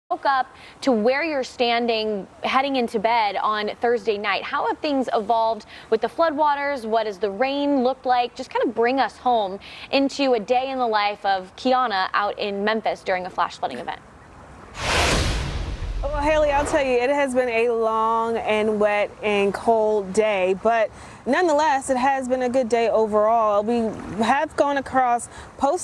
Woke up to where you're standing heading into bed on Thursday night. How have things evolved with the floodwaters? What does the rain look like? Just kind of bring us home into a day in the life of Kiana out in Memphis during a flash flooding event. Well, Haley, I'll tell you, it has been a long and wet and cold day, but nonetheless, it has been a good day overall. We have gone across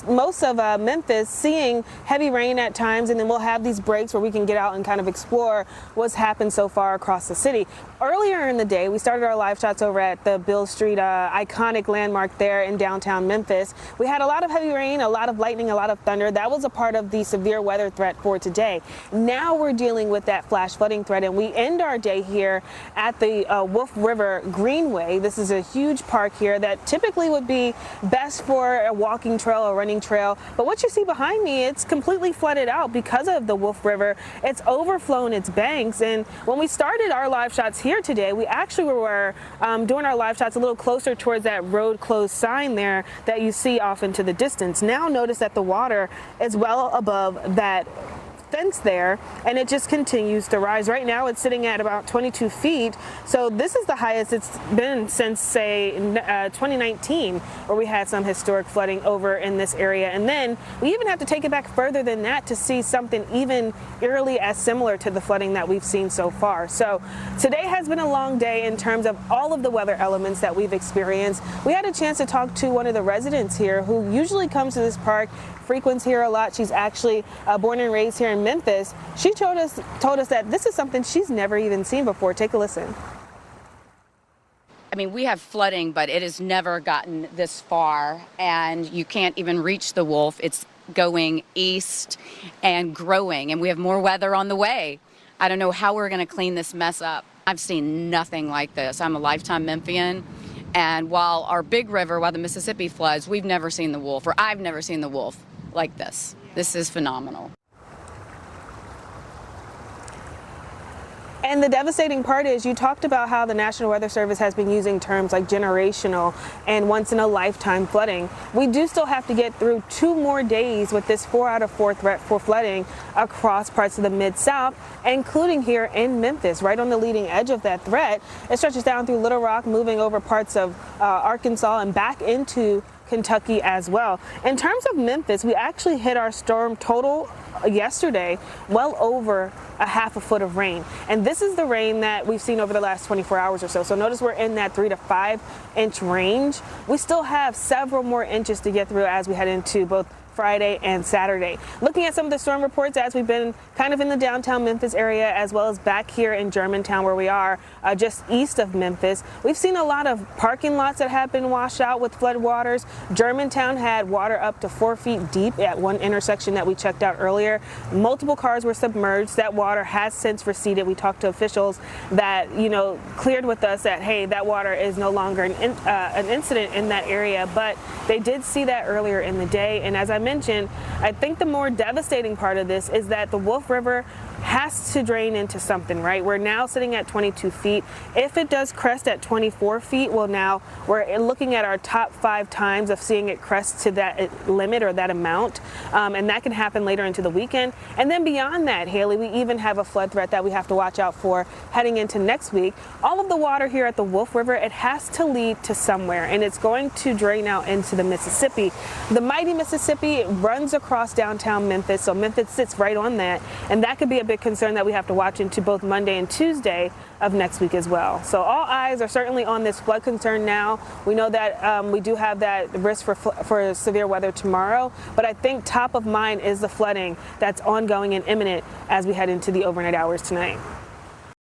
most of Memphis, seeing heavy rain at times, and then we'll have these breaks where we can get out and kind of explore what's happened so far across the city. Earlier in the day, we started our live shots over at the Beale Street iconic landmark there in downtown Memphis. We had a lot of heavy rain, a lot of lightning, a lot of thunder. That was a part of the severe weather threat for today. Now we're dealing with that flash flooding threat, and we end our day here at the Wolf River Greenway. This is a huge park here that typically would be best for a walking trail or running trail, but what you see behind me, it's completely flooded out because of the Wolf River. It's overflown its banks, and when we started our live shots here today, we actually were doing our live shots a little closer towards that road closed sign there that you see off into the distance. Now notice that the water is well above that fence there, and it just continues to rise. Right now it's sitting at about 22 feet, so this is the highest it's been since, say, 2019, where we had some historic flooding over in this area. And then we even have to take it back further than that to see something even eerily as similar to the flooding that we've seen so far. So today has been a long day in terms of all of the weather elements that we've experienced. We had a chance to talk to one of the residents here who usually comes to this park, frequents here a lot. She's actually born and raised here in Memphis. She told us that this is something she's never even seen before. Take a listen. I mean, we have flooding, but it has never gotten this far, and you can't even reach the Wolf. It's going east and growing, and we have more weather on the way. I don't know how we're going to clean this mess up. I've seen nothing like this. I'm a lifetime Memphian, and while our big river, while the Mississippi floods, we've never seen the Wolf, or I've never seen the Wolf like this. This is phenomenal. And the devastating part is, you talked about how the National Weather Service has been using terms like generational and once-in-a-lifetime flooding. We do still have to get through 2 more days with this 4 out of 4 threat for flooding across parts of the Mid-South, including here in Memphis, right on the leading edge of that threat. It stretches down through Little Rock, moving over parts of Arkansas and back into Kentucky as well. In terms of Memphis, we actually hit our storm total yesterday well over a half a foot of rain, and this is the rain that we've seen over the last 24 hours or so. So notice we're in that 3 to 5 inch range. We still have several more inches to get through as we head into both Friday and Saturday. Looking at some of the storm reports as we've been kind of in the downtown Memphis area, as well as back here in Germantown, where we are just east of Memphis, we've seen a lot of parking lots that have been washed out with flood waters. Germantown had water up to 4 feet deep at one intersection that we checked out earlier. Multiple cars were submerged. That water has since receded. We talked to officials that, cleared with us that, hey, that water is no longer an incident in that area, but they did see that earlier in the day. And as I mentioned, I think the more devastating part of this is that the Wolf River has to drain into something, right? We're now sitting at 22 feet. If it does crest at 24 feet, well, now we're looking at our top 5 times of seeing it crest to that limit or that amount, and that can happen later into the weekend. And then beyond that, Haley, we even have a flood threat that we have to watch out for heading into next week. All of the water here at the Wolf River, it has to lead to somewhere, and it's going to drain out into the Mississippi. The mighty Mississippi runs across downtown Memphis, so Memphis sits right on that, and that could be a big concern that we have to watch into both Monday and Tuesday of next week as well. So all eyes are certainly on this flood concern now. We know that we do have that risk for severe weather tomorrow, but I think top of mind is the flooding that's ongoing and imminent as we head into the overnight hours tonight.